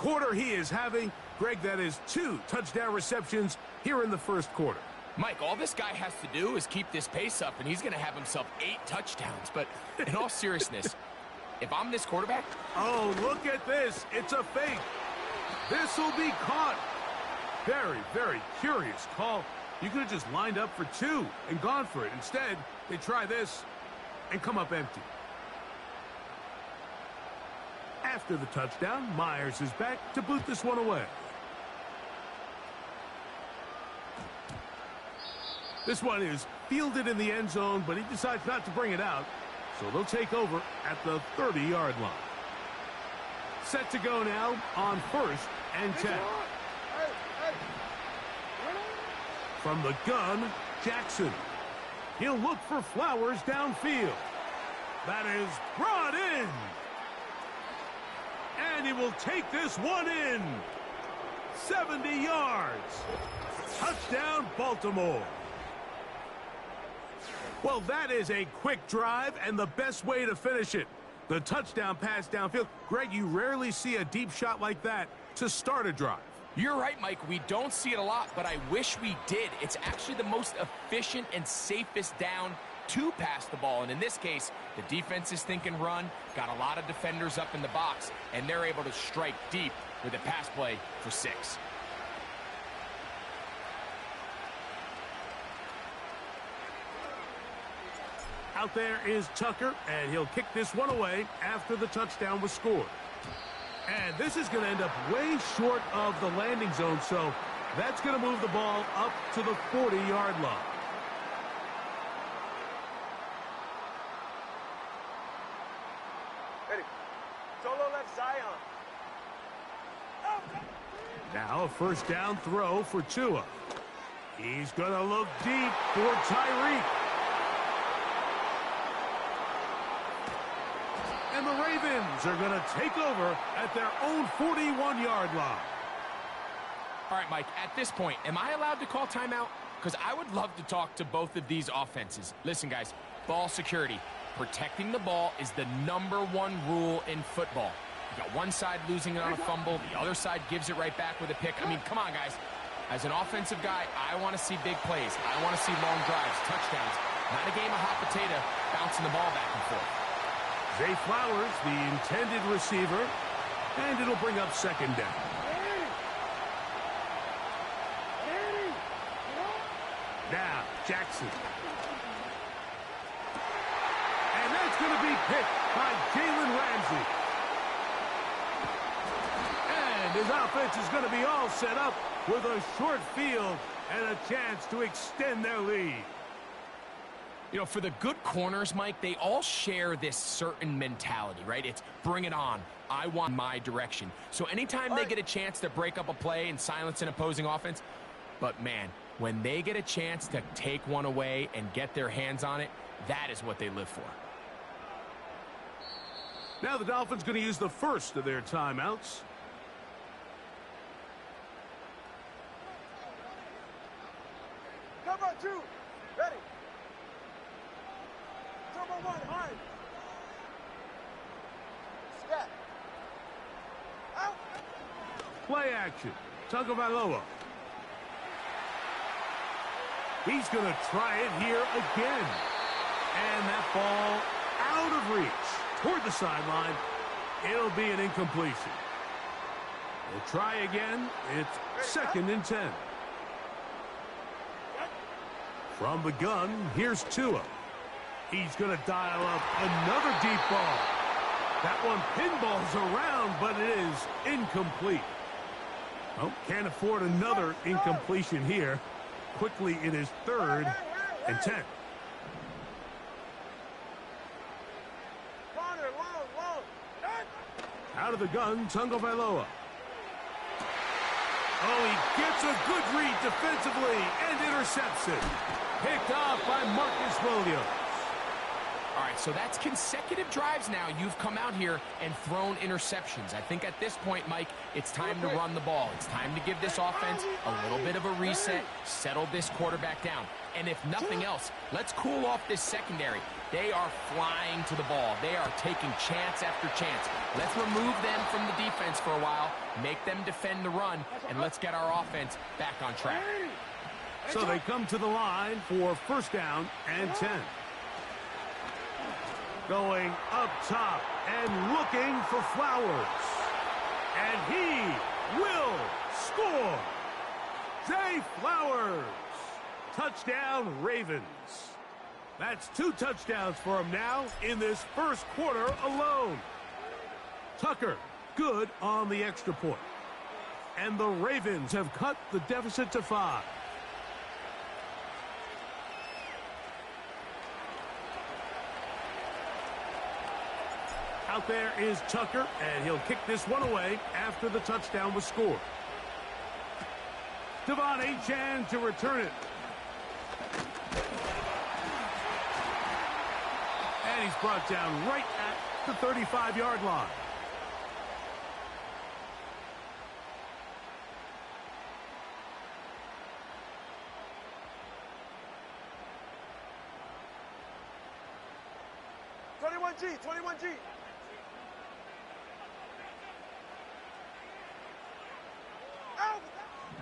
quarter he is having. Greg, that is 2 touchdown receptions here in the first quarter. Mike, all this guy has to do is keep this pace up, and he's going to have himself 8 touchdowns. But in all seriousness, if I'm this quarterback... Oh, look at this. It's a fake. This will be caught. Very, very curious call. You could have just lined up for 2 and gone for it. Instead, they try this and come up empty. After the touchdown, Myers is back to boot this one away. This one is fielded in the end zone, but he decides not to bring it out. So they'll take over at the 30-yard line. Set to go now on 1st and 10. From the gun, Jackson. He'll look for Flowers downfield. That is brought in. And he will take this one in. 70 yards. Touchdown, Baltimore. Well, that is a quick drive and the best way to finish it. The touchdown pass downfield. Greg, you rarely see a deep shot like that to start a drive. You're right, Mike. We don't see it a lot, but I wish we did. It's actually the most efficient and safest down to pass the ball. And in this case, the defense is thinking run, got a lot of defenders up in the box, and they're able to strike deep with a pass play for 6. Out there is Tucker, and he'll kick this one away after the touchdown was scored. And this is going to end up way short of the landing zone, so that's going to move the ball up to the 40-yard line. Ready. Solo left Zion. Now a first down throw for Tua. He's going to look deep for Tyreek. And the Ravens are going to take over at their own 41-yard line. All right, Mike, at this point, am I allowed to call timeout? Because I would love to talk to both of these offenses. Listen, guys, ball security. Protecting the ball is the #1 rule in football. You got one side losing it on a fumble, the other side gives it right back with a pick. I mean, come on, guys. As an offensive guy, I want to see big plays. I want to see long drives, touchdowns, not a game of hot potato bouncing the ball back and forth. Zay Flowers, the intended receiver, and it'll bring up 2nd down. Now, Jackson. And that's going to be picked by Jalen Ramsey. And his offense is going to be all set up with a short field and a chance to extend their lead. You know, for the good corners, Mike, they all share this certain mentality, right? It's bring it on. I want my direction. So anytime they get a chance to break up a play and silence an opposing offense, but man, when they get a chance to take one away and get their hands on it, that is what they live for. Now the Dolphins going to use the first of their timeouts. Cover 2. Ready. Turbo 1, hard. Step. Out. Play action. Tagovailoa. He's going to try it here again. And that ball out of reach toward the sideline. It'll be an incompletion. We'll try again. It's 2nd and 10. From the gun, here's Tua. He's going to dial up another deep ball. That one pinballs around, but it is incomplete. Oh, can't afford another incompletion here. Quickly, it is 3rd and 10. Out of the gun, Tagovailoa. Oh, he gets a good read defensively and intercepts it. Picked off by Marcus Williams. All right, so that's consecutive drives now. You've come out here and thrown interceptions. I think at this point, Mike, it's time to run the ball. It's time to give this offense a little bit of a reset, settle this quarterback down. And if nothing else, let's cool off this secondary. They are flying to the ball. They are taking chance after chance. Let's remove them from the defense for a while, make them defend the run, and let's get our offense back on track. So they come to the line for first down and 10. Going up top and looking for Flowers. And he will score. Zay Flowers. Touchdown, Ravens. That's 2 touchdowns for him now in this first quarter alone. Tucker, good on the extra point. And the Ravens have cut the deficit to 5. Out there is Tucker, and he'll kick this one away after the touchdown was scored. Devon Achane to return it. And he's brought down right at the 35-yard line. G, 21G.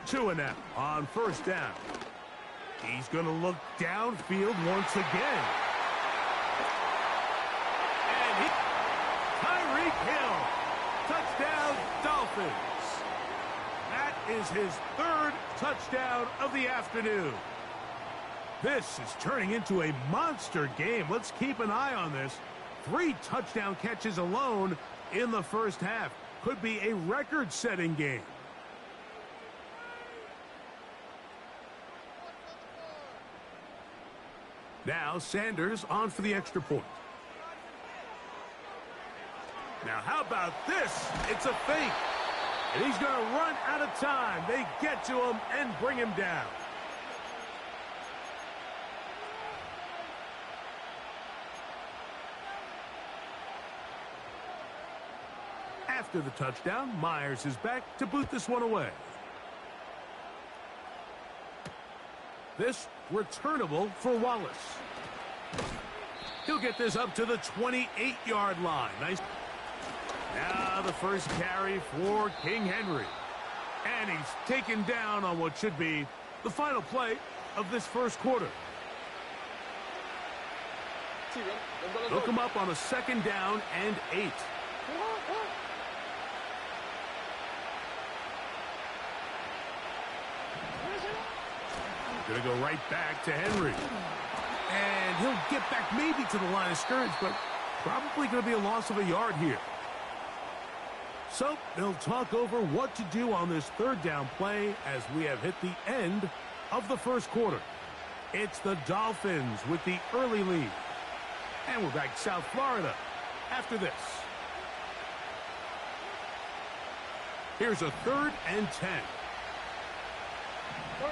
Two and out on first down. He's going to look downfield once again. And Tyreek Hill. Touchdown, Dolphins. That is his 3rd touchdown of the afternoon. This is turning into a monster game. Let's keep an eye on this. 3 touchdown catches alone in the first half. Could be a record-setting game. Now Sanders on for the extra point. Now how about this? It's a fake. And he's going to run out of time. They get to him and bring him down. After the touchdown, Myers is back to boot this one away. This returnable for Wallace. He'll get this up to the 28-yard line. Nice. Now the first carry for King Henry. And he's taken down on what should be the final play of this first quarter. They'll come up on a 2nd down and 8. Going to go right back to Henry. And he'll get back maybe to the line of scrimmage, but probably going to be a loss of a yard here. So they'll talk over what to do on this 3rd down play as we have hit the end of the first quarter. It's the Dolphins with the early lead. And we're back to South Florida after this. Here's a 3rd and 10. 13.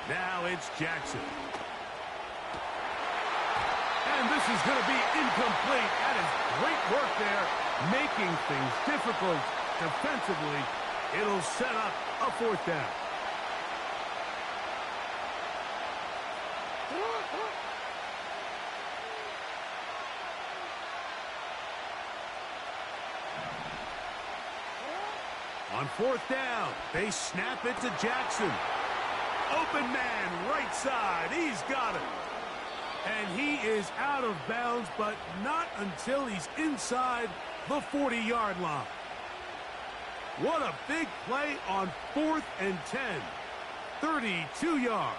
Now it's Jackson. And this is going to be incomplete. That is great work there, making things difficult defensively. It'll set up a 4th down. On 4th down, they snap it to Jackson. Open man, right side. He's got it. And he is out of bounds, but not until he's inside the 40-yard line. What a big play on 4th and 10. 32 yards.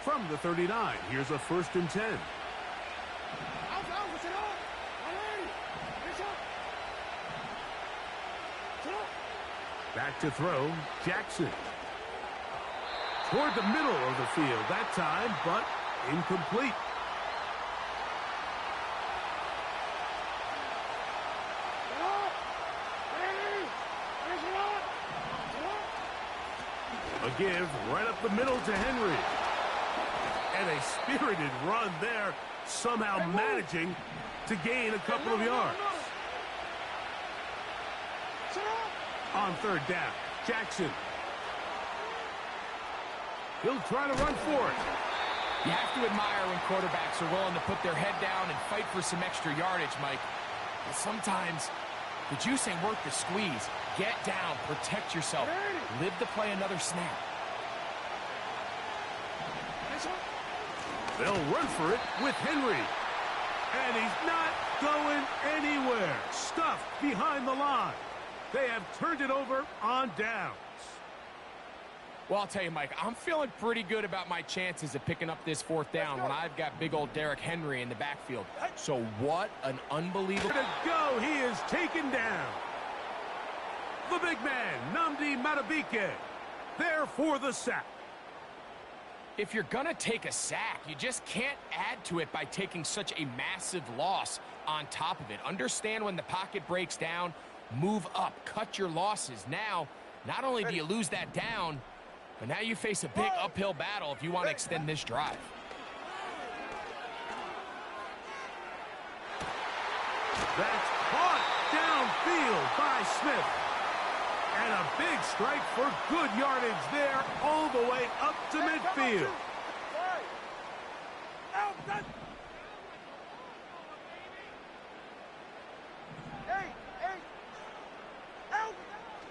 From the 39, here's a 1st and 10. Back to throw, Jackson. Toward the middle of the field that time, but incomplete. A give right up the middle to Henry. And a spirited run there, somehow managing to gain a couple of yards. On third down, Jackson. He'll try to run for it. You have to admire when quarterbacks are willing to put their head down and fight for some extra yardage, Mike. But sometimes the juice ain't worth the squeeze. Get down, protect yourself, live to play another snap. They'll run for it with Henry. And he's not going anywhere. Stuffed behind the line. They have turned it over on downs. Well, I'll tell you, Mike, I'm feeling pretty good about my chances of picking up this fourth down when I've got big old Derrick Henry in the backfield. So what an unbelievable... To go, he is taken down. The big man, Nnamdi Madubuike, there for the sack. If you're going to take a sack, you just can't add to it by taking such a massive loss on top of it. Understand when the pocket breaks down, move up, cut your losses. Now, not only do you lose that down, but now you face a big uphill battle if you want to extend this drive. That's caught downfield by Smith. And a big strike for good yardage there all the way up to midfield.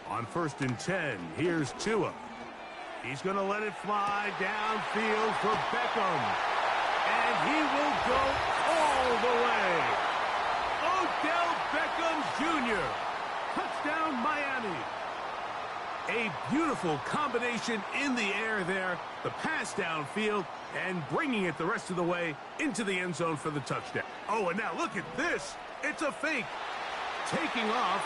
On 1st and 10, here's Tua. He's going to let it fly downfield for Beckham. And he will go all the way. Odell Beckham Jr. Touchdown, Miami. A beautiful combination in the air there. The pass downfield and bringing it the rest of the way into the end zone for the touchdown. Oh, and now look at this. It's a fake. Taking off,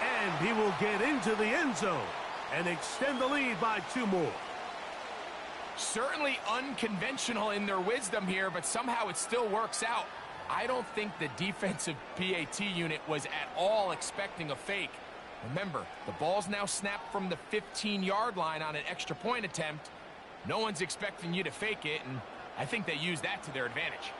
and he will get into the end zone and extend the lead by 2 more. Certainly unconventional in their wisdom here, but somehow it still works out. I don't think the defensive PAT unit was at all expecting a fake. Remember, the ball's now snapped from the 15-yard line on an extra point attempt. No one's expecting you to fake it, and I think they used that to their advantage.